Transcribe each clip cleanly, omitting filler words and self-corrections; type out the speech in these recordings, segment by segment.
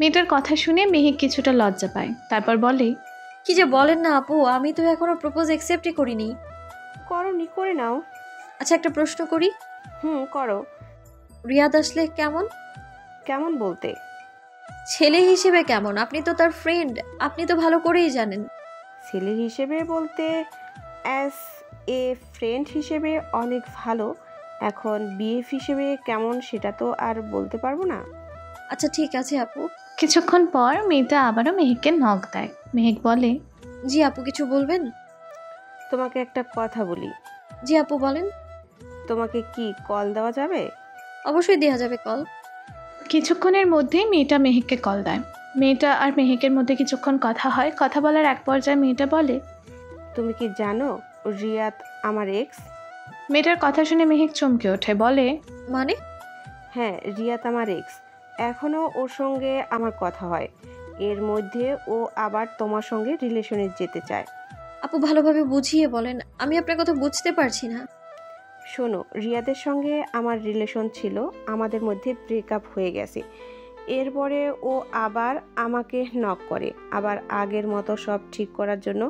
মেয়েটার কথা শুনে মেহেক কিছুটা লজ্জা পায়, তারপর বলে, কি যে বলেন না আপু, আমি তো এখনো প্রপোজ অ্যাকসেপ্টই করিনি। করনি, করে নাও। আচ্ছা একটা প্রশ্ন করি। করো। রিয়াদ আসলে কেমন? কেমন বলতে? ছেলে হিসেবে কেমন? আপনি তো তার ফ্রেন্ড, আপনি তো ভালো করেই জানেন। ছেলে হিসেবে বলতে অ্যাজ এ ফ্রেন্ড হিসেবে অনেক ভালো। এখন বিএফ হিসেবে কেমন সেটা তো আর বলতে পারবো না। আচ্ছা ঠিক আছে আপু। কিছুক্ষণ পর মেয়েটা আবারও মেহেককে নক দেয়। মেহেক বলে, জি আপু, কিছু বলবেন? তোমাকে একটা কথা বলি। জি আপু বলেন। তোমাকে কি কল দেওয়া যাবে? অবশ্যই দেওয়া যাবে কল। কিছুক্ষণের মধ্যেই মেয়েটা মেহেককে কল দেয়। মেয়েটা আর মেহেকের মধ্যে কিছুক্ষণ কথা হয়। কথা বলার এক পর্যায়ে মেয়েটা বলে, তুমি কি জানো রিয়াদ আমার এক্স? মেয়েটার কথা শুনে মেহেক চমকে ওঠে, বলে, মানে? হ্যাঁ, রিয়াদ আমার এক্স। এখনও ওর সঙ্গে আমার কথা হয়। এর মধ্যে ও আবার তোমার সঙ্গে রিলেশনে যেতে চায়। আপু ভালোভাবে বুঝিয়ে বলেন, আমি আপনার কথা বুঝতে পারছি না। শোনো, রিয়াদের সঙ্গে আমার রিলেশন ছিল, আমাদের মধ্যে ব্রেকআপ হয়ে গেছে। এরপরে ও আবার আমাকে নক করে, আবার আগের মতো সব ঠিক করার জন্য।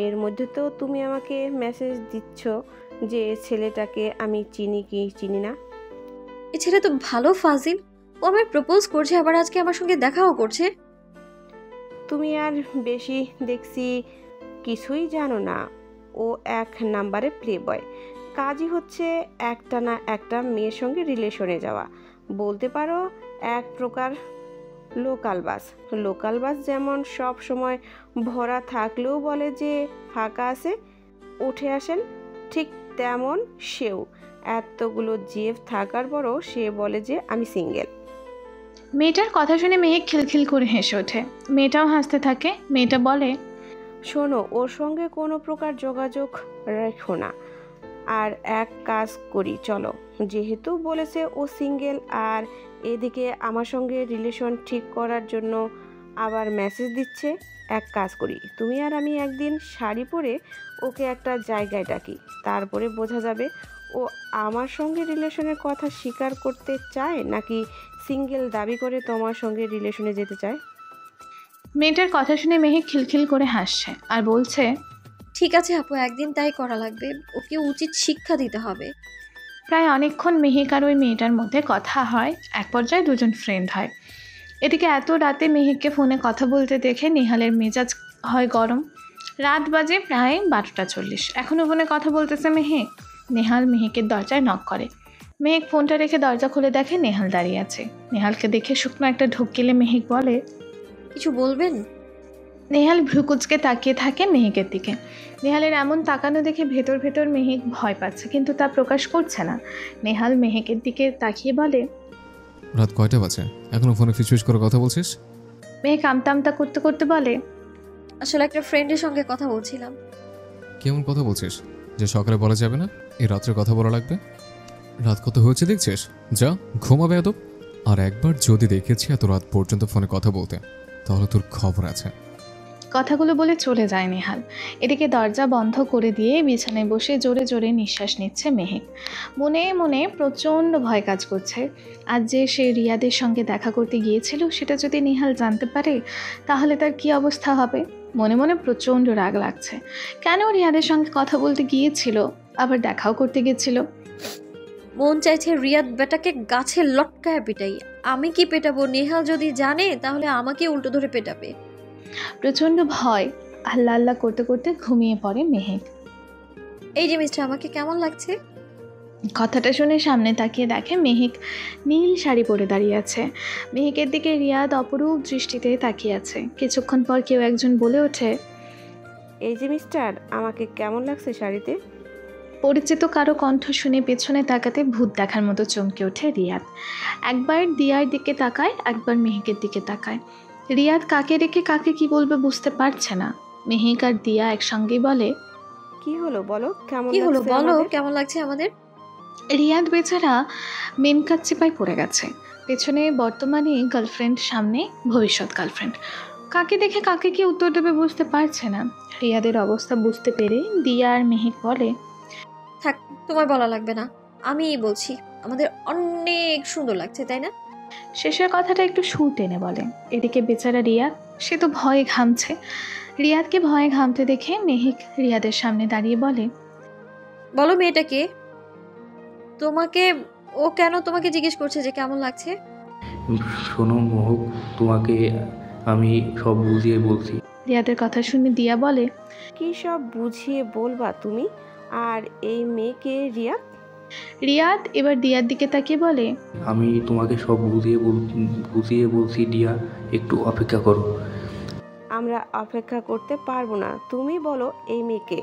এর মধ্যে তো তুমি আমাকে মেসেজ দিচ্ছ যে ছেলেটাকে আমি চিনি কি চিনি না। এ ছেলে তো ভালো ফাজিল, ও আমায় প্রপোজ করছে, আবার আজকে আমার সঙ্গে দেখাও করছে। তুমি আর বেশি দেখছি কিছুই জানো না। ও এক নাম্বারে প্লে বয়। কাজই হচ্ছে একটা না একটা মেয়ের সঙ্গে রিলেশনে যাওয়া। বলতে পারো এক প্রকার লোকাল বাস। লোকাল বাস যেমন সব সময় ভরা থাকলেও বলে যে ফাঁকা আছে, উঠে আসেন, ঠিক তেমন সেও এতগুলো জেফ থাকার পরও সে বলে যে আমি সিঙ্গেল। মেয়েটার কথা শুনে মেহেক খিলখিল করে হেসে ওঠে। মেয়েটাও হাসতে থাকে। মেয়েটা বলে, শোনো, ওর সঙ্গে কোনো প্রকার যোগাযোগ রেখো না। আর এক কাজ করি, চলো, যেহেতু বলেছে ও সিঙ্গেল আর এদিকে আমার সঙ্গে রিলেশন ঠিক করার জন্য আবার মেসেজ দিচ্ছে, এক কাজ করি, তুমি আর আমি একদিন শাড়ি পরে ওকে একটা জায়গায় ডাকি। তারপরে বোঝা যাবে ও আমার সঙ্গে রিলেশনের কথা স্বীকার করতে চায় নাকি সিঙ্গেল দাবি করে তোমার সঙ্গে রিলেশনে যেতে চায়। মেয়েটার কথা শুনে মেহেক খিলখিল করে হাসছে আর বলছে, ঠিক আছে আপু, একদিন তাই করা লাগবে, ওকে উচিত শিক্ষা দিতে হবে। প্রায় অনেকক্ষণ মেহেক আর ওই মেয়েটার মধ্যে কথা হয়। এক পর্যায়ে দুজন ফ্রেন্ড হয়। এদিকে এত রাতে মেহেককে ফোনে কথা বলতে দেখে নেহালের মেজাজ হয় গরম। রাত বাজে প্রায় 12:40। এখনও ফোনে কথা বলতেছে মেহেক। নেহাল মেহেকের দরজায় নক করে। মেহেক ফোনটা রেখে দরজা খুলে দেখে নেহাল দাঁড়িয়ে আছে। নেহালকে দেখে শুকনো একটা ঢোক গেলে মেহেক বলে, কিছু বলবেন? নেহাল ভ্রুকুচকে তাকিয়ে থাকে মেহেকের দিকে। নেহালের এমন তাকানো দেখে ভেতর ভেতর মেহেক ভয় পাচ্ছে, কিন্তু তা প্রকাশ করছে না। নেহাল মেহেকের দিকে তাকিয়ে বলে, রাত কয়টা বাজে, এখনো ফোনে ফিচফিচ করে কথা বলছিস? মেহেক আমতা আমতা করতে করতে বলে, আসলে একটা ফ্রেন্ডের সঙ্গে কথা বলছিলাম। কেমন কথা বলছিস যে সকালে বলা যাবে না, এই রাত্রে কথা বলা লাগবে? রাত কত হয়েছে দেখছিস? যা ঘুমাবে এত। আর একবার যদি দেখেছি এত রাত পর্যন্ত ফোনে কথা বলতে, তাহলে তোর খবর আছে। কথাগুলো বলে চলে যায় নেহাল। এদিকে দরজা বন্ধ করে দিয়ে বিছানায় বসে জোরে জোরে নিঃশ্বাস নিচ্ছে মেহেক। মনে মনে প্রচণ্ড ভয় কাজ করছে। আজ যে সে রিয়াদের সঙ্গে দেখা করতে গিয়েছিল, সেটা যদি নেহাল জানতে পারে তাহলে তার কি অবস্থা হবে। মনে মনে প্রচণ্ড রাগ লাগছে। কেন রিয়াদের সঙ্গে কথা বলতে গিয়েছিল, আবার দেখাও করতে গিয়েছিল। মন চাইছে রিয়াদ বেটাকে গাছে লটকায় পেটাই। আমি কি পেটাবো? নেহাল যদি জানে তাহলে আমাকে উল্টো ধরে পেটাবে। প্রচণ্ড ভয় আল্লাহ আল্লাহ করতে করতে ঘুমিয়ে পড়ে মেহেক। এই যে মিস্টার, আমাকে কেমন লাগছে? কথাটা শুনে সামনে তাকিয়ে দেখে মেহেক নীল শাড়ি পরে দাঁড়িয়ে আছে। মেহেকের দিকে রিয়াদ অপরূপ দৃষ্টিতে তাকিয়ে আছে। কিছুক্ষণ পর কেউ একজন বলে ওঠে, এই যে মিস্টার, আমাকে কেমন লাগছে শাড়িতে? পরিচিত কারো কণ্ঠ শুনে পেছনে তাকাতে ভূত দেখার মতো চমকে ওঠে রিয়াদ। একবার দিয়ার দিকে তাকায়, একবার মেহেকের দিকে তাকায়। রিয়াদ কাকে রেখে কাকে কি বলবে বুঝতে পারছে না। মেহেক আর দিয়া একসঙ্গেই বলে, কি হলো বলো, কেমন কি হলো লাগছে বলো, আমাদের? কেমন লাগছে আমাদের? রিয়াদ বেচারা মেনকাজ চিপায় পড়ে গেছে। পেছনে বর্তমানে গার্লফ্রেন্ড, সামনে ভবিষ্যৎ গার্লফ্রেন্ড। কাকে দেখে কাকে কি উত্তর দেবে বুঝতে পারছে না। রিয়াদের অবস্থা বুঝতে পেরে দিয়া আর মেহেক বলে, থাক, তোমার বলা লাগবে না, আমিই বলছি, আমাদের অনেক সুন্দর লাগছে, তাই না? শেষের কথাটা একটু সুর টেনে বলে। এদিকে বেচারা রিয়াদ, সে তো ভয়ে ঘামছে। রিয়াদকে ভয়ে ঘামতে দেখে মেহিক রিয়াদের সামনে দাঁড়িয়ে বলে, বলো মেয়েটাকে, তোমাকে ও কেন তোমাকে জিজ্ঞেস করছে যে কেমন লাগছে? শোনো মহক, তোমাকে আমি সব বুঝিয়ে বলছি। রিয়াদের কথা শুনে দিয়া বলে, কি সব বুঝিয়ে বলবা তুমি? আর এই মেয়েকে রিয়া? রিয়াদ এবার দিয়ার দিকে তাকিয়ে বলে, আমি তোমাকে সব বুঝিয়ে বলছি ডিয়া, একটু অপেক্ষা করো। আমরা অপেক্ষা করতে পারবো না, তুমি বলো এই মেয়েকে।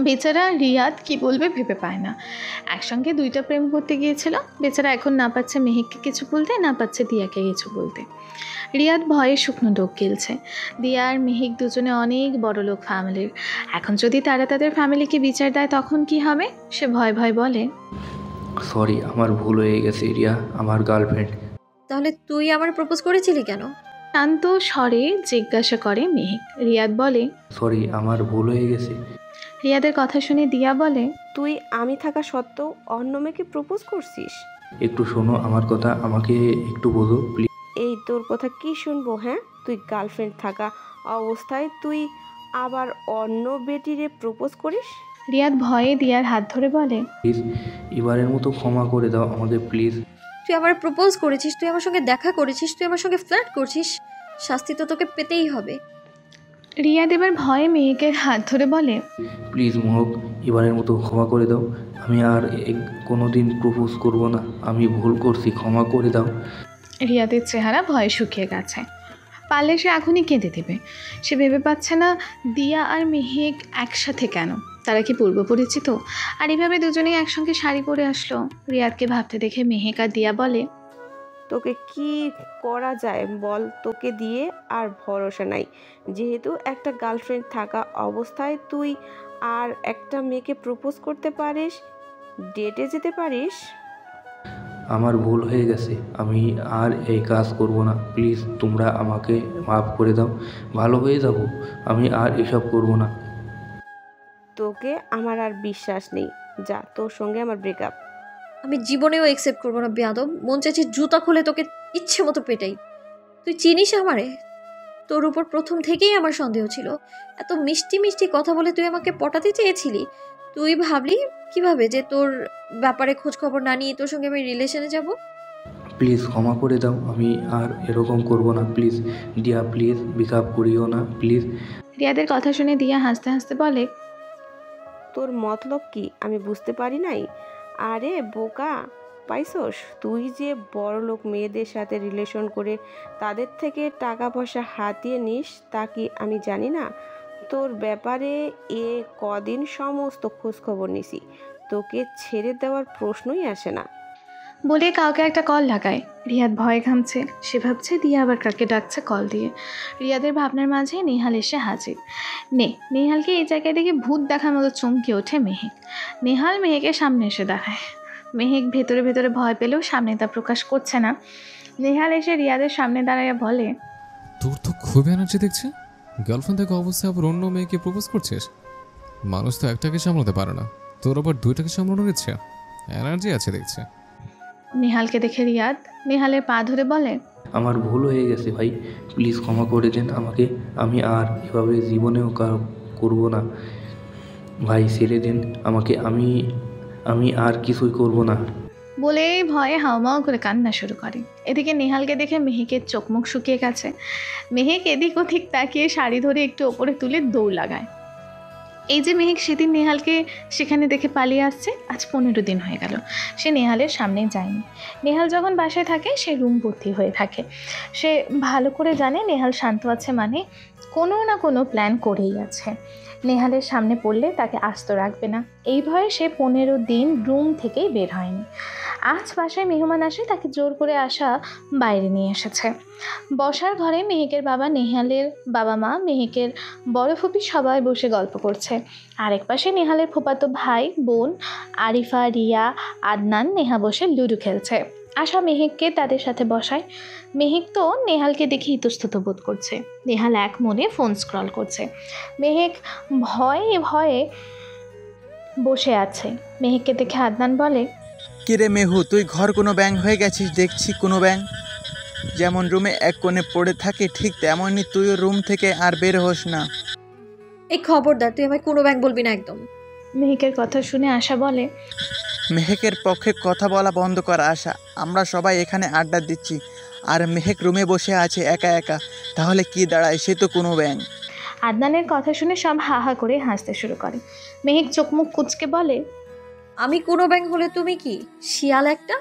বেচারা রিয়াদ কি বলবে ভেবে পায় না। একসঙ্গে দুইটা প্রেম করতে গিয়েছিল। বেচারা এখন না পাচ্ছে মেহিককে কিছু বলতে, না পাচ্ছে দিয়াকে কিছু বলতে। রিয়াদ ভয়ে শুকনো ডোক গিলছে। দিয়া আর মেহিক দুজনে অনেক বড় লোক ফ্যামিলির। এখন যদি তারা তাদের ফ্যামিলিকে বিচার দেয় তখন কি হবে? সে ভয় ভয় বলে, সরি, আমার ভুল হয়ে গেছে রিয়া, আমার গার্লফ্রেন্ড। তাহলে তুই আমার প্রপোজ করেছিলি কেন? শান্ত স্বরে জিজ্ঞাসা করে মেহিক। রিয়াদ বলে, সরি, আমার ভুল হয়ে গেছে। রিয়াদের কথা শুনে দিয়া বলে, তুই আমি থাকা সত্ত্বেও অন্য মেয়েকে প্রপোজ করছিস? একটু শোনো আমার কথা, আমাকে একটু বোঝো প্লিজ। এই তোর কথা কি শুনবো? হ্যাঁ, তুই গার্লফ্রেন্ড থাকা অবস্থায় তুই আবার অন্য বেটিরে প্রপোজ করিস? রিয়াদ ভয়ে দিয়ার হাত ধরে বলে, প্লিজ এবারের মতো ক্ষমা করে দাও আমাকে প্লিজ। তুই আমার প্রপোজ করেছিস, তুই আমার সঙ্গে দেখা করেছিস, তুই আমার সঙ্গে ফ্ল্যার্ট করছিস, শাস্তি তো তোকে পেতেই হবে। রিয়াদ এবার ভয়ে মেহিকের হাত ধরে বলে, প্লিজ মহক, এবারের মতো ক্ষমা করে দাও। আমি আর কোনো দিন প্রপোজ করবো না, আমি ভুল করছি, ক্ষমা করে দাও। রিয়াদের চেহারা ভয়ে শুকিয়ে গেছে। পারলে সে এখনই কেঁদে দেবে। সে ভেবে পাচ্ছে না দিয়া আর মেহিক একসাথে কেন। তারা কি পূর্ব পরিচিত? আর এভাবে দুজনেই একসঙ্গে শাড়ি পরে আসলো। রিয়াদকে ভাবতে দেখে মেহিক আর দিয়া বলে, তোকে কি করা যায় বল? তোকে দিয়ে আর ভরসা নাই। যেহেতু একটা গার্লফ্রেন্ড থাকা অবস্থায় তুই আর একটা মেয়েকে প্রপোজ করতে পারিস, ডেটে যেতে পারিস। আমার ভুল হয়ে গেছে, আমি আর এই কাজ করব না, প্লিজ তোমরা আমাকে মাফ করে দাও, ভালো হয়ে যাব, আমি আর এসব করব না। তোকে আমার আর বিশ্বাস নেই, যা, তোর সঙ্গে আমার ব্রেকআপ। আমি জীবনেও অ্যাকসেপ্ট করবো না বেয়াদব। মন চাইছে জুতা খুলে তোকে ইচ্ছে মতো পেটাই। তুই চিনিস আমারে? তোর উপর প্রথম থেকেই আমার সন্দেহ ছিল। এত মিষ্টি মিষ্টি কথা বলে তুই আমাকে পটাতে চেয়েছিলি। তুই ভাবলি কিভাবে যে তোর ব্যাপারে খোঁজ খবর না নিয়ে তোর সঙ্গে আমি রিলেশনে যাব? প্লিজ ক্ষমা করে দাও, আমি আর এরকম করব না, প্লিজ ডিয়া, প্লিজ ব্রেকআপ করিও না প্লিজ। রিয়াদের কথা শুনে দিয়া হাসতে হাসতে বলে, তোর মতলব কি আমি বুঝতে পারি নাই? আরে বোকা, পাইছস? তুই যে বড়লোক মেয়েদের সাথে রিলেশন করে তাদের থেকে টাকা পয়সা হাতিয়ে নিস তা কি আমি জানি না? তোর ব্যাপারে এ কদিন সমস্ত খোঁজ খবর নিছি, তোকে ছেড়ে দেওয়ার প্রশ্নই আসে না। বলে কাউকে একটা কল লাগায়। রিয়াদ ভয়ে ঘামছে। সে ভাবছে দিয়া আবার কাকে ডাকছে কল দিয়ে। রিয়াদের ভাবনার মাঝে নেহাল এসে হাজির। নেহালকে এই জায়গায় দেখে ভূত দেখার মতো চমকে ওঠে মেহিক। নেহাল মেহেকের সামনে এসে দাঁড়ায়। মেহেক ভেতরে ভেতরে ভয় পেলেও সামনে তা প্রকাশ করছে না। নেহাল এসে রিয়াদের সামনে দাঁড়াইয়া বলে, তোর তো খুব এনার্জি দেখছে। গার্লফ্রেন্ড থাকা অবস্থায় আবার অন্য মেয়েকে প্রপোজ করছিস। মানুষ তো একটাকে সামলাতে পারে না, তোর আবার দুইটাকে সামলানোর ইচ্ছে। এনার্জি আছে দেখছে। নেহালকে দেখে রিয়াদ নেহালের পা ধরে বলে, আমার ভুল হয়ে গেছে ভাই, প্লিজ ক্ষমা করে দেন আমাকে, আমি আর এভাবে জীবনেও করব না ভাই, ছেড়ে দেন আমাকে, আমি আর কিছুই করব না। বলে ভয়ে হাউমাউ করে কান্না শুরু করে। এদিকে নেহালকে দেখে মেহেকের চোখ মুখ শুকিয়ে গেছে। মেহেক এদিক ওদিক তাকিয়ে শাড়ি ধরে একটু ওপরে তুলে দৌড় লাগায়। এই যে মেহেক সেদিন নেহালকে সেখানে দেখে পালিয়ে আসছে, আজ 15 দিন হয়ে গেল সে নেহালের সামনে যায়নি। নেহাল যখন বাসায় থাকে সে রুম ভর্তি হয়ে থাকে। সে ভালো করে জানে নেহাল শান্ত আছে মানে কোনো না কোনো প্ল্যান করেই আছে। নেহালের সামনে পড়লে তাকে আস্ত রাখবে না, এই ভয়ে সে 15 দিন রুম থেকেই বের হয়নি। আজ বাসায় মেহমান আসে, তাকে জোর করে আসা বাইরে নিয়ে এসেছে। বসার ঘরে মেহেকের বাবা, নেহালের বাবা মা, মেহেকের বড় ফুপি সবাই বসে গল্প করছে। আরেক পাশে নেহালের ফুফাতো ভাই বোন আরিফা, রিয়া, আদনান, নেহা বসে লুডো খেলছে। আশা মেহেককে তাদের সাথে বসায়। মেহেক তো নেহালকে দেখে ইতস্তত বোধ করছে। নেহাল এক মনে ফোন স্ক্রল করছে। মেহেক ভয়ে ভয়ে বসে আছে। মেহেককে দেখে আদনান বলে, কিরে মেহু, তুই ঘর কোনো ব্যাং হয়ে গেছিস দেখছি। কোনো ব্যাং? যেমন রুমে এক কোণে পড়ে থাকে ঠিক তেমনই তুইও রুম থেকে আর বের হোস না। এই খবরদার, তুই আমায় কোনো ব্যাংক বলবি না একদম। মেহেকের কথা শুনে আশা বলে, মেহেকের পক্ষে কথা বলা বন্ধ কর আশা। আমরা সবাই এখানে আড্ডা দিচ্ছি আর মেহেক রুমে বসে আছে একা একা, তাহলে কি দাঁড়ায়? সে তো কোনো ব্যাং। আদনানের কথা শুনে সব হা হা করে হাসতে শুরু করে। মেহেক চোখ মুখ কুঁচকে বলে, আমি কোনো ব্যাংক হলে তুমি কি শিয়াল একটা?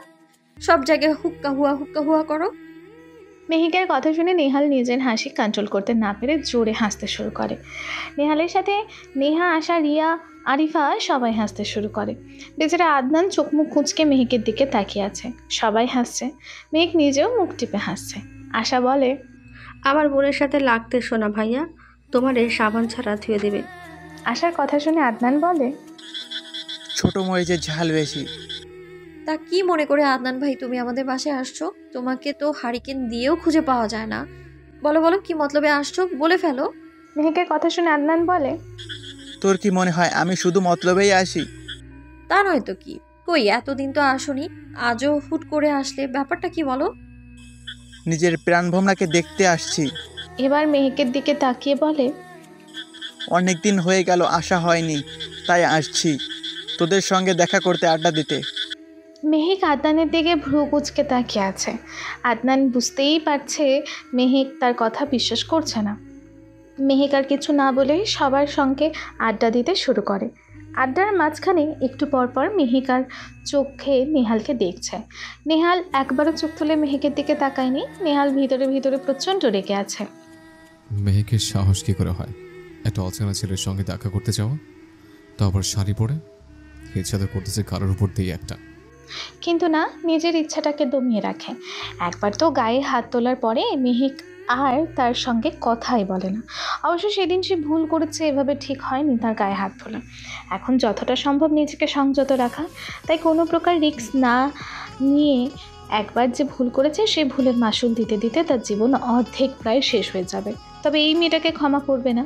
সব জায়গায় হুক্কা হুয়া করো। মেহেকের কথা শুনে নেহাল নিজের হাসি কন্ট্রোল করতে না পেরে জোরে হাসতে শুরু করে। নেহালের সাথে নেহা, আশা, রিয়া, আরিফা সবাই হাসতে শুরু করে। বেচারা আদনান চোখ মুখ কুঁচকে মেহেকের দিকে তাকিয়ে আছে। সবাই হাসছে, মেহেক নিজেও মুখ টিপে হাসছে। আশা বলে, আমার বোনের সাথে লাগতে শোনা ভাইয়া, তোমার এই সাবান ছাড়া ধুয়ে দেবে। আশার কথা শুনে আদনান বলে, ছোট মরিচের ঝাল বেশি। তা কি মনে করে আদনান ভাই তুমি আমাদের বাসায় আসছো? তোমাকে তো হারিকেন দিয়েও খুঁজে পাওয়া যায় না। বলো বলো, কি মতলবে আসছো, বলে ফেলো। মেহেকের কথা শুনে আদনান বলে, তোর কি মনে হয় আমি শুধু মতলবেই আসি? তা নয় তো কি, কই এতদিন তো আসোনি, আজও হুট করে আসলে, ব্যাপারটা কি বলো? নিজের প্রাণভোমরাকে দেখতে আসছি। এবার মেহেকের দিকে তাকিয়ে বলে, অনেক দিন হয়ে গেল আসা হয়নি, তাই আসছি তোদের সঙ্গে দেখা করতে, আড্ডা দিতে। মেহেক আদনানের দিকে ভ্রু কুঁচকে তাকিয়ে আছে। আদনান বুঝতেই পারছে মেহেক তার কথা বিশ্বাস করছে না। মেহেক আর কিছু না বলে সবার সঙ্গে আড্ডা দিতে শুরু করে। আড্ডার মাঝখানে একটু পর পর মেহেক আর চোখে নেহালকে দেখছে। নেহাল একবারও চোখ তুলে মেহেকের দিকে তাকায়নি। নেহাল ভিতরে ভিতরে প্রচণ্ড রেগে আছে। মেহেকের সাহস কী করে হয় একটা অচেনা ছেলের সঙ্গে দেখা করতে যাওয়া, তো আবার শাড়ি পরে? ইচ্ছা তো করতেছে কারোর উপর দিয়ে একটা। কিন্তু না, নিজের ইচ্ছাটাকে দমিয়ে রাখে। একবার তো গায়ে হাত তোলার পরে মেহেক আর তার সঙ্গে কথাই বলে না। অবশ্য সেদিন সে ভুল করেছে, এভাবে ঠিক হয়নি তার গায়ে হাত তোলা। এখন যতটা সম্ভব নিজেকে সংযত রাখা, তাই কোনো প্রকার রিস্ক না নিয়ে একবার যে ভুল করেছে সেই ভুলের মাসুল দিতে দিতে তার জীবন অর্ধেক প্রায় শেষ হয়ে যাবে। তবে এই মেয়েটাকে ক্ষমা করবে না।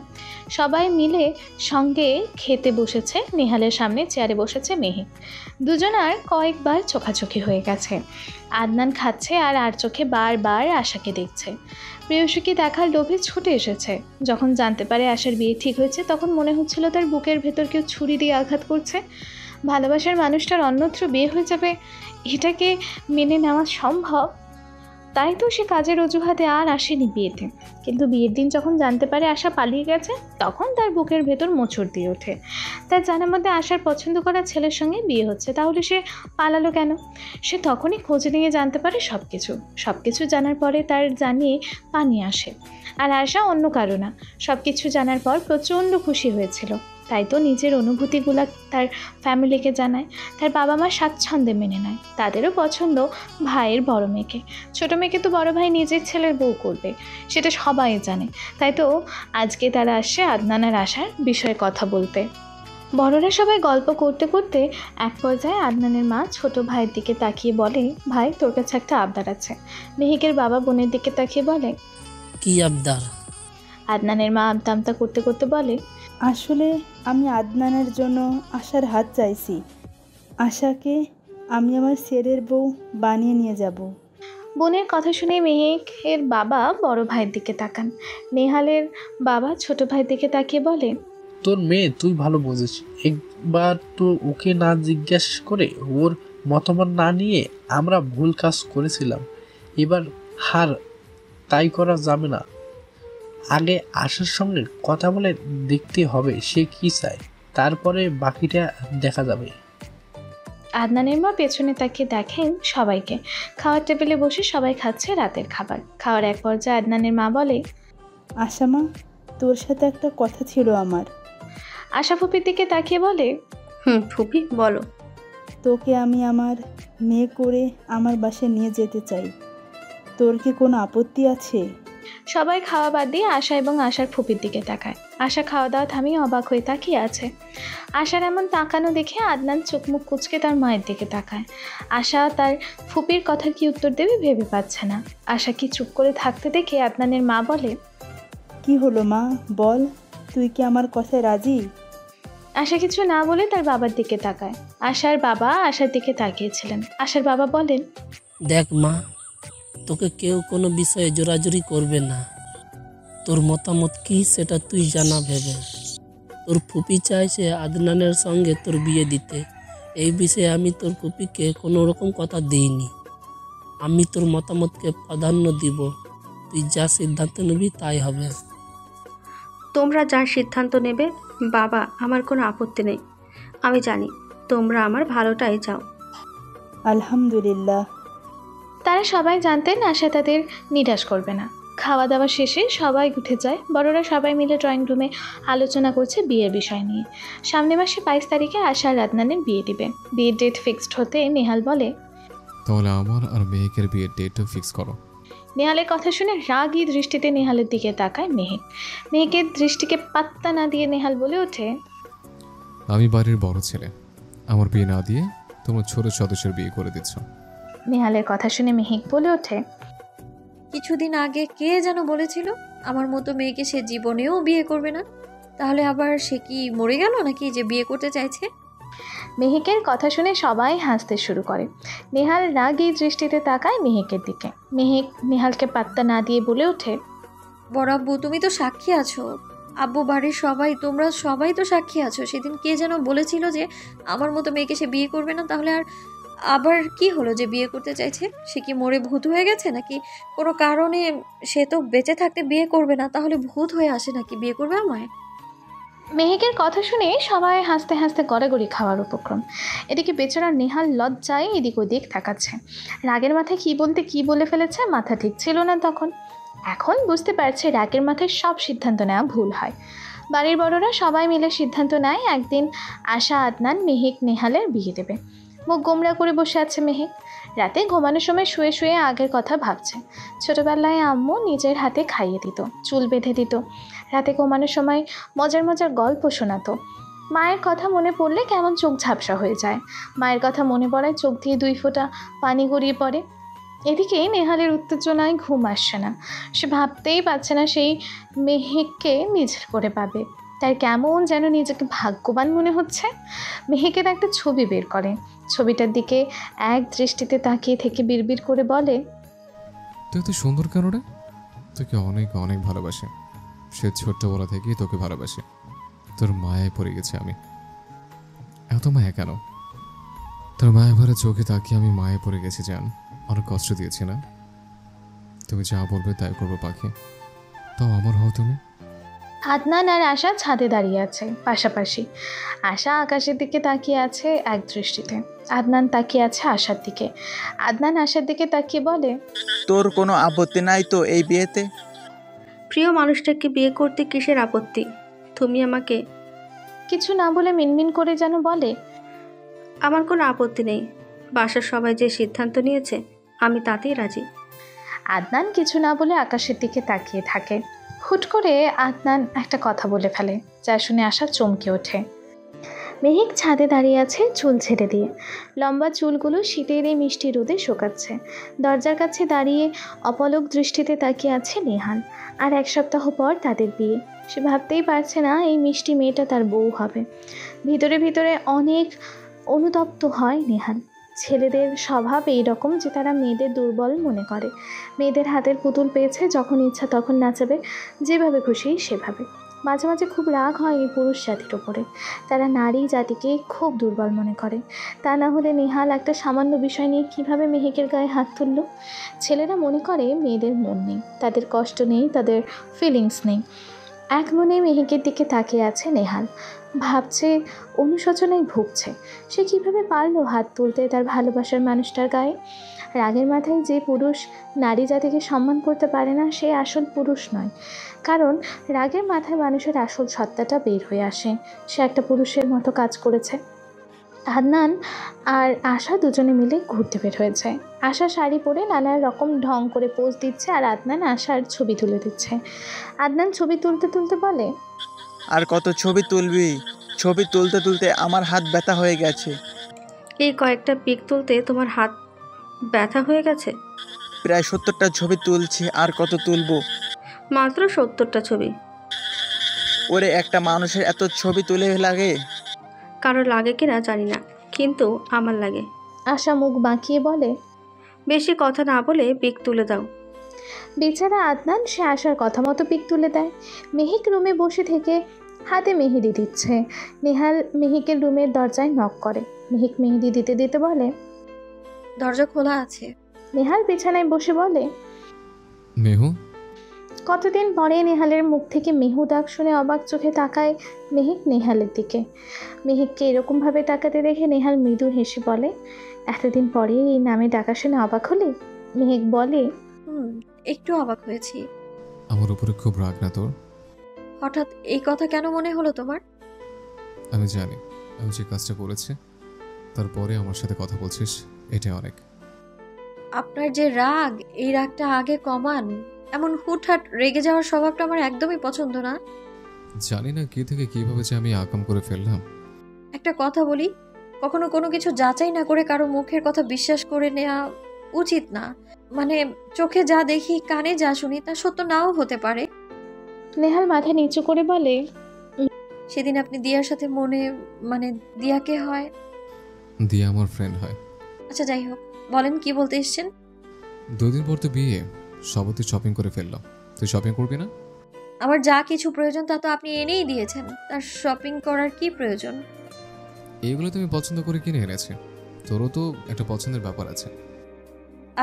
সবাই মিলে সঙ্গে খেতে বসেছে। নেহালের সামনে চেয়ারে বসেছে মেহেক। দুজনার কয়েকবার চোখাচোখি হয়ে গেছে। আদনান খাচ্ছে আর চোখে বারবার আশাকে দেখছে। প্রেয়সীকে দেখার লোভে ছুটে এসেছে। যখন জানতে পারে আশার বিয়ে ঠিক হয়েছে, তখন মনে হচ্ছিল তার বুকের ভেতর কেউ ছুরি দিয়ে আঘাত করছে। ভালোবাসার মানুষটার অন্যত্র বিয়ে হয়ে যাবে, এটাকে মেনে নেওয়া সম্ভব? তাই তো সে কাজের অজুহাতে আর আসেনি বিয়েতে। কিন্তু বিয়ের দিন যখন জানতে পারে আশা পালিয়ে গেছে, তখন তার বুকের ভেতর মোচড় দিয়ে ওঠে। তার জানার মধ্যে আশার পছন্দ করা ছেলের সঙ্গে বিয়ে হচ্ছে, তাহলে সে পালালো কেন? সে তখনই খোঁজ নিয়ে জানতে পারে সব কিছু জানার পরে তার জানিয়ে পানি আসে। আর আশা অন্য কারো না। সব কিছু জানার পর প্রচণ্ড খুশি হয়েছিল। তাই তো নিজের অনুভূতিগুলো তার ফ্যামিলিকে জানায়। তার বাবা মা স্বাচ্ছন্দ্যে মেনে নেয়। তাদেরও পছন্দ ভাইয়ের বড় মেয়েকে। ছোটো মেয়েকে তো বড় ভাই নিজের ছেলের বউ করবে, সেটা সবাই জানে। তাই তো আজকে তারা আসছে আদনান আর আশার বিষয়ে কথা বলতে। বড়রা সবাই গল্প করতে করতে এক পর্যায়ে আদনানের মা ছোট ভাইয়ের দিকে তাকিয়ে বলে, ভাই তোর কাছে একটা আবদার আছে। মেহেকের বাবা বোনের দিকে তাকিয়ে বলে, কি আবদার? আদনানের মা আমতা আমতা করতে করতে বলে, আসলে আমি আদনানের জন্য আশার হাত চাইছি। আশাকে আমি আমার ছেলের বউ বানিয়ে নিয়ে যাব। বোনের কথা শুনে মেহেকের বাবা বড় ভাইয়ের দিকে তাকান। নেহালের বাবা ছোট ভাইয়ের দিকে তাকিয়ে বলে, তোর মেয়ে তুই ভালো বুঝিস, একবার তো ওকে না জিজ্ঞেস করে, ওর মতামত না নিয়ে আমরা ভুল কাজ করেছিলাম। এবার হার তাই করা যাবে না। আগে আশার সঙ্গে কথা বলে দেখতে হবে সে কি চায়, তারপরে বাকিটা দেখা যাবে। আদনানের মা পেছনে তাকিয়ে দেখেন সবাইকে। খাওয়ার টেবিলে বসে সবাই খাচ্ছে রাতের খাবার। খাওয়ার এক পর্যায়ে আদনানের মা বলে, আশা মা, তোর সাথে একটা কথা ছিল আমার। আশা ফুপির দিকে তাকিয়ে বলে, ফুপি বলো। তোকে আমি আমার মেয়ে করে আমার বাসায় নিয়ে যেতে চাই, তোর কি কোনো আপত্তি আছে? সবাই খাওয়া বাদ দিয়ে আশা এবং আশার ফুপির দিকে তাকায়। আশা খাওয়া দাওয়া থামিয়ে অবাক হয়ে তাকিয়ে আছে। আশার এমন তাকানো দেখে আদনান চোখ মুখ কুঁচকে তার মায়ের দিকে তাকায়। আশা তার ফুপির কথার কি উত্তর দেবে ভেবে পাচ্ছে না। আশা কি চুপ করে থাকতে দেখে আদনানের মা বলে, কি হলো মা, বল, তুই কি আমার কথায় রাজি? আশা কিছু না বলে তার বাবার দিকে তাকায়। আশার বাবা আশার দিকে তাকিয়েছিলেন। আশার বাবা বলেন, দেখ মা, তোকে কেউ কোনো বিষয়ে জোরাজুরি করবে না। তোর মতামত কি সেটা তুই জানা ভেবে। তোর ফুপি চাইছে আদনানের সঙ্গে তোর বিয়ে দিতে। এই বিষয়ে আমি তোর ফুপিকে কোনো রকম কথা দিইনি। আমি তোর মতামতকে প্রাধান্য দিব। তুই যা সিদ্ধান্ত নিবি তাই হবে। তোমরা যা সিদ্ধান্ত নেবে বাবা, আমার কোনো আপত্তি নেই। আমি জানি তোমরা আমার ভালোটাই চাও। আলহামদুলিল্লাহ। তারা সবাই জানতেন আশা তাদের নিরাশ করবে না। খাওয়া দাওয়া শেষে সবাই উঠে যায়। বড়রা সবাই মিলে ড্রয়িং রুমে আলোচনা করছে বিয়ের বিষয় নিয়ে। সামনে মাসে 22 তারিখে আশা আর আদনানের বিয়ে দিবে। বিয়ের ডেট ফিক্সড হতে নেহাল বলে, তাহলে আমার আর মেহেকের বিয়ের ডেটও ফিক্স করো। নেহালের কথা শুনে রাগী দৃষ্টিতে নেহালের দিকে তাকায় মেহেক। মেহেকের দৃষ্টিকে পাত্তা না দিয়ে নেহাল বলে ওঠে, আমি বাড়ির বড় ছেলে, আমার বিয়ে না দিয়ে তোমার ছোট সদস্যের বিয়ে করে দিচ্ছ। নেহালের কথা শুনে মেহেক বলে ওঠে, কিছুদিন আগে কে যেন বলেছিল আমার মতো মেয়েকে সে জীবনেও বিয়ে করবে না। তাহলে আবার সে কি মরে গেল নাকি যে বিয়ে করতে চাইছে? মেহেকের কথা শুনে সবাই হাসতে শুরু করে। নেহাল রাগী দৃষ্টিতে তাকায় মেহেকের দিকে। মেহেক নেহালকে পাত্তা না দিয়ে বলে ওঠে, বড় আব্বু, তুমি তো সাক্ষী আছো। আব্বু, বাড়ির সবাই, তোমরা সবাই তো সাক্ষী আছো। সেদিন কে যেন বলেছিল যে আমার মতো মেয়েকে সে বিয়ে করবে না। তাহলে আবার কি হলো যে বিয়ে করতে চাইছে? সে কি মরে ভূত হয়ে গেছে নাকি কোনো কারণে? সে তো বেঁচে থাকতে বিয়ে করবে না, তাহলে ভূত হয়ে আসে নাকি বিয়ে করবে আমায়? মেহেকের কথা শুনে সবাই হাসতে হাসতে গড়াগড়ি খাওয়ার উপক্রম। এদিকে বেচারা নেহাল লজ্জায় এদিক ওদিক তাকাচ্ছে। রাগের মাথায় কী বলতে কী বলে ফেলেছে, মাথা ঠিক ছিল না তখন। এখন বুঝতে পারছে রাগের মাথায় সব সিদ্ধান্ত নেওয়া ভুল হয়। বাড়ির বড়রা সবাই মিলে সিদ্ধান্ত নেয় একদিন আশা আদনান মেহেক নেহালের বিয়ে দেবে। মুখ গোমরা করে বসে আছে মেহেক। রাতে ঘুমানোর সময় শুয়ে শুয়ে আগের কথা ভাবছে। ছোটবেলায় আম্মু নিজের হাতে খাইয়ে দিত, চুল বেঁধে দিত, রাতে ঘুমানোর সময় মজার মজার গল্প শোনাতো। মায়ের কথা মনে পড়লে কেমন চোখ ঝাপসা হয়ে যায়। মায়ের কথা মনে পড়ায় চোখ দিয়ে 2 ফোঁটা পানি গড়িয়ে পড়ে। এদিকে নেহালের উত্তেজনায় ঘুম আসছে না। সে ভাবতেই পারছে না সেই মেহেককে নিজের করে পাবে। তার কেমন যেন নিজেকে ভাগ্যবান মনে হচ্ছে। মেহেকের একটা ছবি বের করে, ছবিটার দিকে এক দৃষ্টিতে তাকিয়ে থেকে বিড়বিড় করে বলে, তুই এত সুন্দর কেন রে? তোকে অনেক অনেক ভালোবাসে। সে ছোট্টবেলা থেকেই তোকে ভালোবাসে। তোর মায়ায় পড়ে গেছে আমি। এত মায়া কেন? তোর মায়া ভরা চোখে তাকিয়ে আমি মায়ে পড়ে গেছি জান। অনেক কষ্ট দিয়েছি না? তুমি যা বলবে তাই করবো পাখি। তাও আমার হও তুমি। আদনান আর আশা ছাদে দাঁড়িয়ে আছে পাশাপাশি। আশা আকাশের দিকে তাকিয়ে আছে এক দৃষ্টিতে। আদনান তাকিয়ে আছে আশার দিকে। আদনান আশার দিকে তাকিয়ে বলে, তোর কোনো আপত্তি নাই তো এই বিয়েতে? প্রিয় মানুষটাকে বিয়ে করতে কিসের আপত্তি? তুমি আমাকে কিছু না বলে মিনমিন করে যেন বলে, আমার কোনো আপত্তি নেই। বাসার সবাই যে সিদ্ধান্ত নিয়েছে আমি তাতেই রাজি। আদনান কিছু না বলে আকাশের দিকে তাকিয়ে থাকে। হুট করে আদনান একটা কথা বলে ফেলে, যা শুনে আশা চমকে ওঠে। মেহেক ছাদে দাঁড়িয়ে আছে চুল ছেড়ে দিয়ে। লম্বা চুলগুলো শীতের এই মিষ্টি রোদে শোকাচ্ছে। দরজার কাছে দাঁড়িয়ে অপলক দৃষ্টিতে তাকিয়ে আছে নেহাল। আর 1 সপ্তাহ পর তাদের বিয়ে। সে ভাবতেই পারছে না এই মিষ্টি মেয়েটা তার বউ হবে। ভিতরে ভিতরে অনেক অনুতপ্ত হয় নেহাল। ছেলেদের স্বভাব এই রকম যে তারা মেয়েদের দুর্বল মনে করে। মেয়েদের হাতের পুতুল পেয়েছে, যখন ইচ্ছা তখন নাচাবে, যেভাবে খুশি সেভাবে। মাঝে মাঝে খুব রাগ হয় এই পুরুষ জাতির ওপরে। তারা নারী জাতিকে খুব দুর্বল মনে করে। তা না হলে নেহাল একটা সামান্য বিষয় নিয়ে কীভাবে মেহেকের গায়ে হাত তুলল? ছেলেরা মনে করে মেয়েদের মন নেই, তাদের কষ্ট নেই, তাদের ফিলিংস নেই। এক মনে মেহেকের দিকে তাকিয়ে আছে নেহাল। ভাবছে, অনুশোচনায় ভুগছে। সে কীভাবে পারলো হাত তুলতে তার ভালোবাসার মানুষটার গায়ে? রাগের মাথায় যে পুরুষ নারী জাতিকে সম্মান করতে পারে না, সে আসল পুরুষ নয়। কারণ রাগের মাথায় মানুষের আসল সত্তাটা বের হয়ে আসে। সে একটা পুরুষের মতো কাজ করেছে। আদনান আর আশা দুজনে মিলে ঘুরতে বের হয়েছে। আশা শাড়ি পরে নানা রকম ঢং করে পোজ দিচ্ছে, আর আদনান আশার ছবি তুলে দিচ্ছে। আদনান ছবি তুলতে তুলতে বলে, আর কত ছবি তুলবি? ছবি তুলতে তুলতে আমার হাত ব্যথা হয়ে গেছে। এই কয়েকটা পিক তুলতে তোমার হাত ব্যথা হয়ে গেছে? প্রায় 70টা ছবি তুলছি, আর কত তুলবো? মাত্র 70টা ছবি? ওরে, একটা মানুষের এত ছবি তুলে লাগে? কারো লাগে কিনা জানি না, কিন্তু আমার লাগে। আশা মুখ বাঁকিয়ে বলে, বেশি কথা না বলে পিক তুলে দাও। বেচারা আদনান সে আসার কথা মতো পিক তুলে দেয়। মেহিক রুমে বসে থেকে হাতে মেহেদি দিচ্ছে। নেহাল মেহিকের রুমের দরজায় নক করে। মেহিক মেহেদি দিতে দিতে বলে, দরজা খোলা আছে। নেহাল বিছানায় বসে বলে, মেহু, কতদিন পরে নেহালের মুখ থেকে মেহু ডাক শুনে অবাক চোখে তাকায় মেহিক নেহালের দিকে। মেহিককে এরকমভাবে তাকাতে দেখে নেহাল মৃদু হেসে বলে, এতদিন পরে এই নামে ডাকা শুনে অবাক হলে? মেহিক বলে, একটু অবাক হয়েছি। আমার উপরে খুব রাগ না তোর? হঠাৎ এই কথা কেন মনে হলো তোমার? আমি জানি আমি যে কাজটা করেছি, তারপরে আমার সাথে কথা বলছিস, এটা অনেক। আপনার যে রাগ, এই রাগটা আগে কমান। এমন হুটহাট রেগে যাওয়ার স্বভাবটা আমার একদমই পছন্দ না। জানি না কি থেকে কিভাবে যে আমি আকাম করে ফেললাম। একটা কথা বলি, কখনো কোনো কিছু যাচাই না করে কারো মুখের কথা বিশ্বাস করে নেওয়া উচিত না। মানে চোখে যা দেখি, কানে যা শুনি তা সত্য নাও হতে পারে। নেহাল মাথা নিচু করে বলে, সেদিন আপনি দিয়ার সাথে দিয়াকে হয়? দিয়া আমার ফ্রেন্ড হয়। আচ্ছা যাই হোক, বলেন কি বলতে এসছেন? 2 দিন পর তো বিয়ে, সবতে শপিং করে ফেললাম। তুই শপিং করবি না? আমার যা কিছু প্রয়োজন তা তো আপনি এনেই দিয়েছেন, তার শপিং করার কি প্রয়োজন? এইগুলো তুমি পছন্দ করে কিনে এনেছি, তোরও তো একটা পছন্দের ব্যাপার আছে।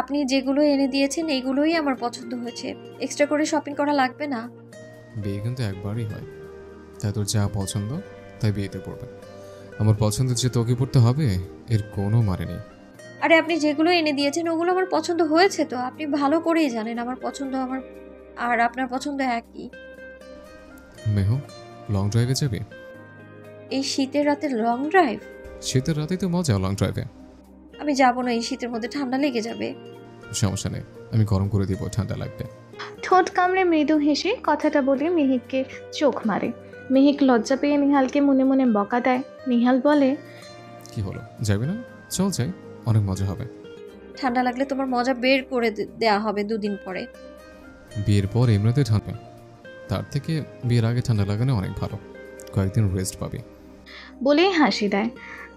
আপনি যেগুলো এনে দিয়েছেন এইগুলোই আমার পছন্দ হয়েছে, এক্সট্রা করে শপিং করা লাগবে না। বিয়ে কিন্তু একবারই হয়, তাই তোর যা পছন্দ তাই বিয়েতে পড়বে। আমার পছন্দ যে তোকে পড়তে হবে এর কোনো মানে নেই। আরে আপনি যেগুলো এনে দিয়েছেন ওগুলো আমার পছন্দ হয়েছে তো, আপনি ভালো করেই জানেন আমার পছন্দ আর আপনার পছন্দ একই। মেহু, লং ড্রাইভে যাবি? এই শীতের রাতে লং ড্রাইভ? শীতের রাতেই তো মজা লং ড্রাইভে। আমি যাবো না, এই শীতের মধ্যে ঠান্ডা লেগে যাবে। সমস্যা নেই, আমি গরম করে দিব, ঠান্ডা লাগবে। ঠোঁট কামড়ে মৃদু হেসে কথাটা বলে মেহিককে চোখ মারে। মেহিক লজ্জা পেয়ে নিহালকে মনে মনে বকা দেয়। নিহাল বলে, কি হলো, যাবি না? চল যাই, অনেক মজা হবে। ঠান্ডা লাগলে তোমার মজা বের করে দেয়া হবে 2 দিন পরে। বিয়ের পর এমনিতে ঠান্ডা, তার থেকে বিয়ের আগে ঠান্ডা লাগানো অনেক ভালো, কয়েকদিন রেস্ট পাবি। বলেই হাসি দেয়।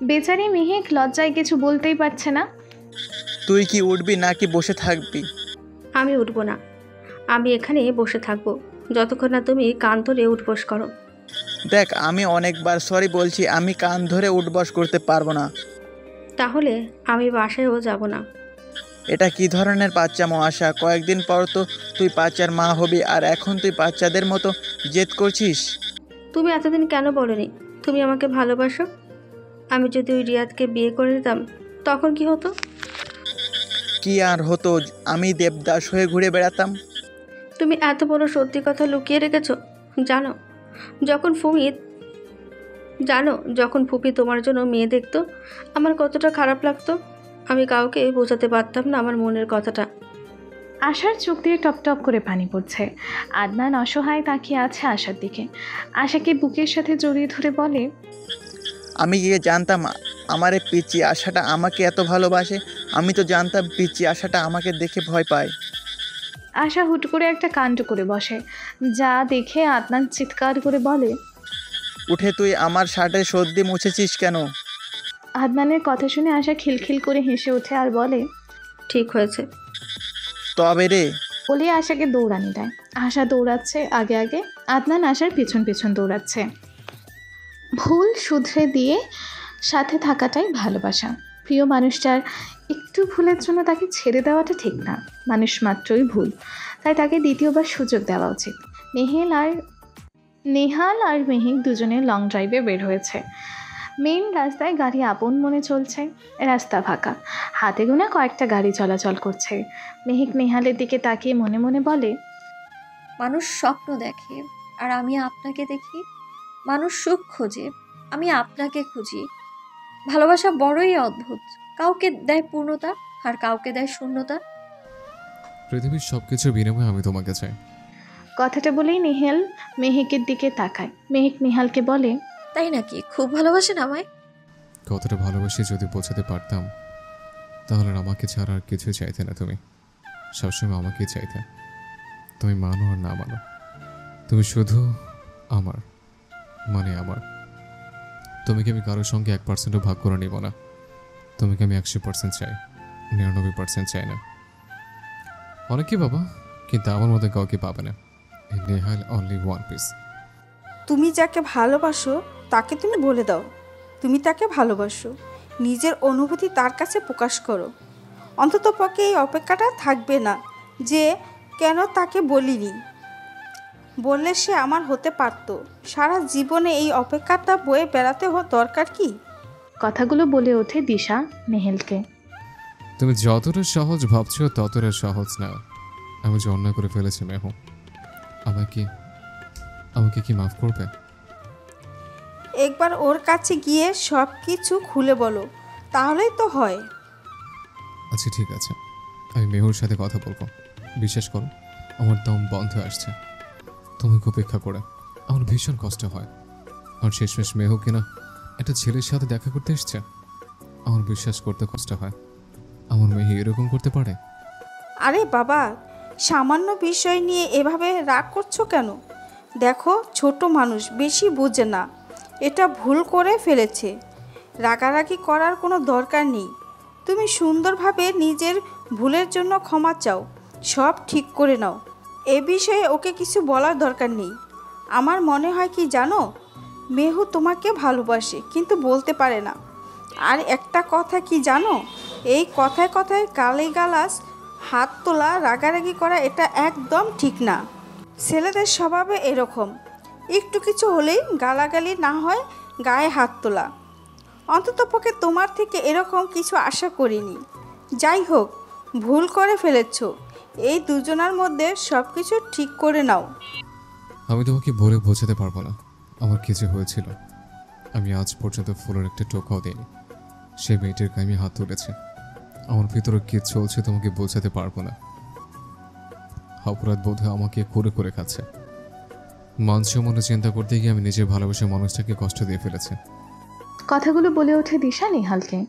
বেচারি মেহিক লজ্জায় কিছু বলতেই পারছে না। তুই কি উঠবি নাকি বসে থাকবি? আমি উঠবো না, আমি এখানে বসে থাকবো যতক্ষণ না তুমি কান ধরে উঠবস করো। দেখ, আমি অনেকবার সরি বলছি, আমি কান ধরে উঠবস করতে পারবো না। তাহলে আমি বাসায়ও যাব না। এটা কি ধরনের বাচ্চামো আশা? কয়েকদিন পর তো তুই বাচ্চার মা হবি, আর এখন তুই বাচ্চাদের মতো জেদ করছিস। তুমি এতদিন কেন বলনি তুমি আমাকে ভালোবাসো? আমি যদি ওই রিয়াদকে বিয়ে করে দিতাম তখন কি হতো? কি আর হতো, আমি দেবদাস হয়ে ঘুরে বেড়াতাম। তুমি এত বড় সত্যি কথা লুকিয়ে রেখেছো। জানো যখন ফুপি তোমার জন্য মেয়ে দেখতো আমার কতটা খারাপ লাগতো। আমি কাউকে বোঝাতে পারতাম না আমার মনের কথাটা। আশার চোখ দিয়ে টপটপ করে পানি পড়ছে। আদনান অসহায় তাকিয়ে আছে আশার দিকে। আশাকে বুকের সাথে জড়িয়ে ধরে বলে, আমি গিয়ে জানতাম আমার এই পিচ্চি আশাটা আমাকে এত ভালোবাসে। আমি তো জানতাম পিচ্চি আশাটা আমাকে দেখে ভয় পায়। আশা হুট করে একটা কাণ্ড করে বসে, যা দেখে আদনান চিৎকার করে বলে, উঠে তুই আমার শার্টের সর্দি মুছেছিস কেন? আদনানের কথা শুনে আশা খিলখিল করে হেসে ওঠে আর বলে, ঠিক হয়েছে। তবে রে, বলে আশাকে দৌড়ানি দেয়। আশা দৌড়াচ্ছে আগে আগে, আদনান আশার পিছন পিছন দৌড়াচ্ছে। ভুল শুধরে দিয়ে সাথে থাকাটাই ভালোবাসা। প্রিয় মানুষটার একটু ভুলের জন্য তাকে ছেড়ে দেওয়াটা ঠিক না। মানুষ মাত্রই ভুল, তাই তাকে দ্বিতীয়বার সুযোগ দেওয়া উচিত। নেহাল আর মেহিক দুজনে লং ড্রাইভে বের হয়েছে। মেইন রাস্তায় গাড়ি আপন মনে চলছে। রাস্তা ফাঁকা, হাতে গোনা কয়েকটা গাড়ি চলাচল করছে। মেহিক নেহালের দিকে তাকিয়ে মনে মনে বলে, মানুষ স্বপ্ন দেখে আর আমি আপনাকে দেখি। মানুষ সুখ খোঁজে, আমি আপনাকে খুঁজি। ভালোবাসা বড়ই অদ্ভুত, কাউকে দেয় পূর্ণতা আর কাউকে দেয় শূন্যতা। পৃথিবীর সবকিছুর বিনিময়ে আমি তোমাকে চাই। কথাটা বলেই নেহাল মেহিকের দিকে তাকায়। মেহিক নেহালকে বলে, তাই নাকি? খুব ভালোবাসেন আমায়? কতটা ভালোবাসি যদি বোঝাতে পারতাম তাহলে আমাকে ছাড়া আর কিছু চাইতে না। তুমি সবসময় আমাকেই চাইতে। তুমি মানো আর না মানো, তুমি শুধু আমার, মানে আমার। তোমাকে আমি কারোর সঙ্গে 1%ও ভাগ করে নিব না। তোমাকে আমি 100% চাই। 99% চাই না। অনেকে বাবা, কিন্তু আমার মধ্যে কাউকে পাবে না। এই নেহাল অনলি ওয়ান পিস। তুমি যাকে ভালোবাসো তাকে তুমি বলে দাও তুমি তাকে ভালোবাসো। নিজের অনুভূতি তার কাছে প্রকাশ করো। অন্ততপক্ষে এই অপেক্ষাটা থাকবে না যে কেন তাকে বলিনি, বললে সে আমার হতে পারতো। সারা জীবনে এই অপেক্ষাটা বয়ে বেড়াতে দরকার কি? কথাগুলো বলে ওঠে দিশা নেহেলকে। তুমি যতটা সহজ ভাবছো ততটা সহজ না। আমি যে অন্যায় করে ফেলেছি মেহু, আমাকে কি মাফ করবে? একবার ওর কাছে গিয়ে সব কিছু খুলে বলো, তাহলেই তো হয়। আচ্ছা ঠিক আছে, আমি মেহুর সাথে কথা বলবো। বিশ্বাস করো, আমার দম বন্ধ আসছে তোমাকে উপেক্ষা করে। আমার ভীষণ কষ্ট হয়। আর শেষমেশ মেহু কিনা একটা ছেলের সাথে দেখা করতে এসছে। আমার বিশ্বাস করতে কষ্ট হয় আমার মেয়ে এরকম করতে পারে। আরে বাবা, সামান্য বিষয় নিয়ে এভাবে রাগ করছো কেন? দেখো, ছোট মানুষ, বেশি বোঝে না। এটা ভুল করে ফেলেছে, রাগারাগি করার কোনো দরকার নেই। তুমি সুন্দরভাবে নিজের ভুলের জন্য ক্ষমা চাও, সব ঠিক করে নাও। এ বিষয়ে ওকে কিছু বলার দরকার নেই। আমার মনে হয় কি জানো, মেহু তোমাকে ভালোবাসে কিন্তু বলতে পারে না। আর একটা কথা কি জানো, এই কথায় কথায় গালিগালাজ, হাত তোলা, রাগারাগি করা এটা একদম ঠিক না। ছেলেদের স্বভাবে এরকম, একটু কিছু হলেই গালাগালি, না হয় গায়ে হাত তোলা। অন্ততপক্ষে তোমার থেকে এরকম কিছু আশা করিনি। যাই হোক, ভুল করে ফেলেছ। এই দুজনের মধ্যে সব কিছু ঠিক করে নাও। আমি তোমাকে বলে বোঝাতে পারবো না আমার কিছু হয়েছিল। আমি আজ পর্যন্ত ফুলের একটা টোকাও দিইনি। সে মেয়েটির গায়ে আমি হাত তুলেছে। আমার ভিতরে কি চলছে তোমাকে বোঝাতে পারবো না। অপরাধ বোধ আমাকে করে করে খাচ্ছে। মান সম্মানের চিন্তা করতে গিয়ে আমি নিজের ভালোবাসার মানুষটাকে কষ্ট দিয়ে ফেলেছি। কথাগুলো বলে ওঠে দিশা নেহালকে।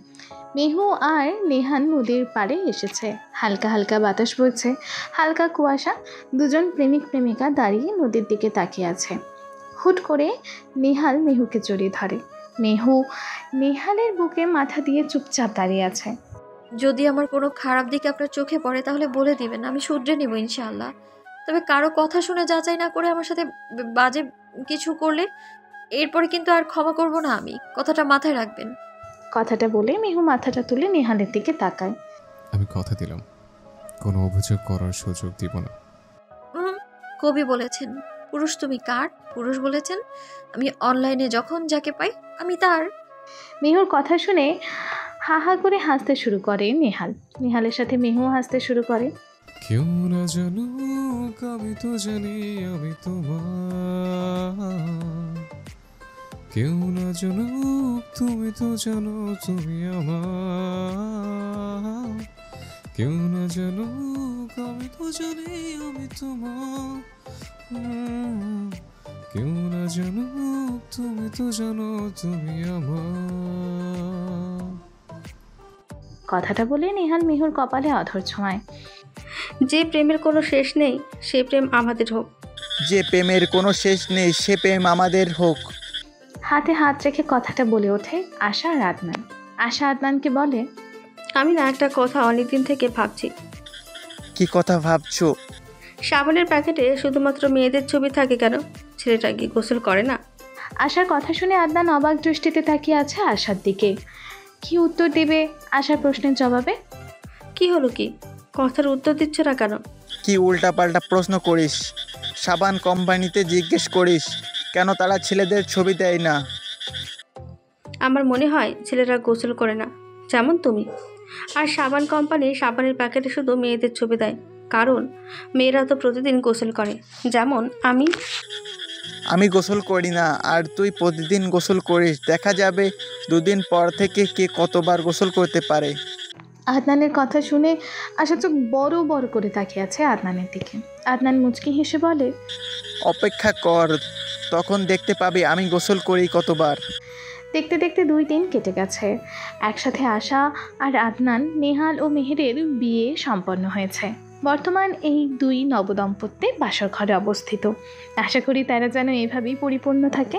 মেহু আর নেহান নদীর পাড়ে এসেছে। হালকা হালকা বাতাস বইছে, হালকা কুয়াশা। দুজন প্রেমিক প্রেমিকা দাঁড়িয়ে নদীর দিকে তাকিয়ে আছে। হুট করে নেহাল মেহুকে জড়িয়ে ধরে। মেহু নেহালের বুকে মাথা দিয়ে চুপচাপ দাঁড়িয়ে আছে। যদি আমার কোনো খারাপ দিক আপনার চোখে পড়ে তাহলে বলে দিবেন, আমি শুধরে নেব ইনশাআল্লাহ। তবে কারো কথা শুনে যাচাই না করে আমার সাথে বাজে কিছু করলে এরপরে কিন্তু আর ক্ষমা করব না আমি, কথাটা মাথায় রাখবেন। কথাটা বলে মেহু মাথাটা তুলে নেহালের দিকে তাকায়। আমি কথা দিলাম কোনো অভিযোগ করার সুযোগ দিব না। কবি বলেছেন, পুরুষ তুমি কার? পুরুষ বলেছেন, আমি অনলাইনে যখন যাকে পাই আমি তার। মেহুর কথা শুনে হা হা করে হাসতে শুরু করে নেহাল। নেহালের সাথে মেহু হাসতে শুরু করে। কেউ না জানুক আমি তো জানি আমি তোমার, কেউ না জানুক তুমি তো জানো তুমি আমার, কেউ না জানুক আমি তো জানি আমি তোমার, কেউ না জানুক তুমি তো জানো তুমি আমার। কথাটা বলে নেহাল মেহুর কপালে অধর ছোঁয়ায়। যে প্রেমের কোনো শেষ নেই সে প্রেম আমাদের হোক। যে প্রেমের কোনো শেষ নেই সে প্রেম আমাদের হোক। হাতে হাত রেখে কথাটা বলে ওঠে আশা আর আদনান। আশা আদনানকে বলে, আমি না একটা কথা অনেকদিন থেকে ভাবছি। কি কথা ভাবছো? সাবানের প্যাকেটে শুধুমাত্র মেয়েদের ছবি থাকে কেন? ছেলেটা কি গোসল করে না? আশার কথা শুনে আদনান অবাক দৃষ্টিতে তাকিয়ে আছে আশার দিকে। কি উত্তর দেবে আশার প্রশ্নের জবাবে? কি হলো, কি কথার উত্তর দিচ্ছ না কেন? কি উল্টাপাল্টা প্রশ্ন করিস? সাবান কোম্পানিতে জিজ্ঞেস করিস কেন তারা ছেলেদের ছবি দেয় না? আমার মনে হয় ছেলেরা গোসল করে না, যেমন তুমি। আর সাবান কোম্পানি সাবানের প্যাকেটে শুধু মেয়েদের ছবি দেয়, কারণ মেয়েরা তো প্রতিদিন গোসল করে, যেমন আমি। আমি গোসল করি না আর তুই প্রতিদিন গোসল করিস। দেখা যাবে দুদিন পর থেকে কে কতবার গোসল করতে পারে। আদনানের কথা শুনে আশা চোখ বড় বড় করে তাকিয়ে আছে আদনানের দিকে। আদনান মুচকি হেসে বলে, অপেক্ষা কর, তখন দেখতে পাবি আমি গোসল করি কতবার। দেখতে দেখতে 2 দিন কেটে গেছে। একসাথে আশা আর আদনান, নেহাল ও মেহেরের বিয়ে সম্পন্ন হয়েছে। বর্তমান এই 2 নবদম্পতি বাসর ঘরে অবস্থিত। আশা করি তারা যেন এভাবেই পরিপূর্ণ থাকে।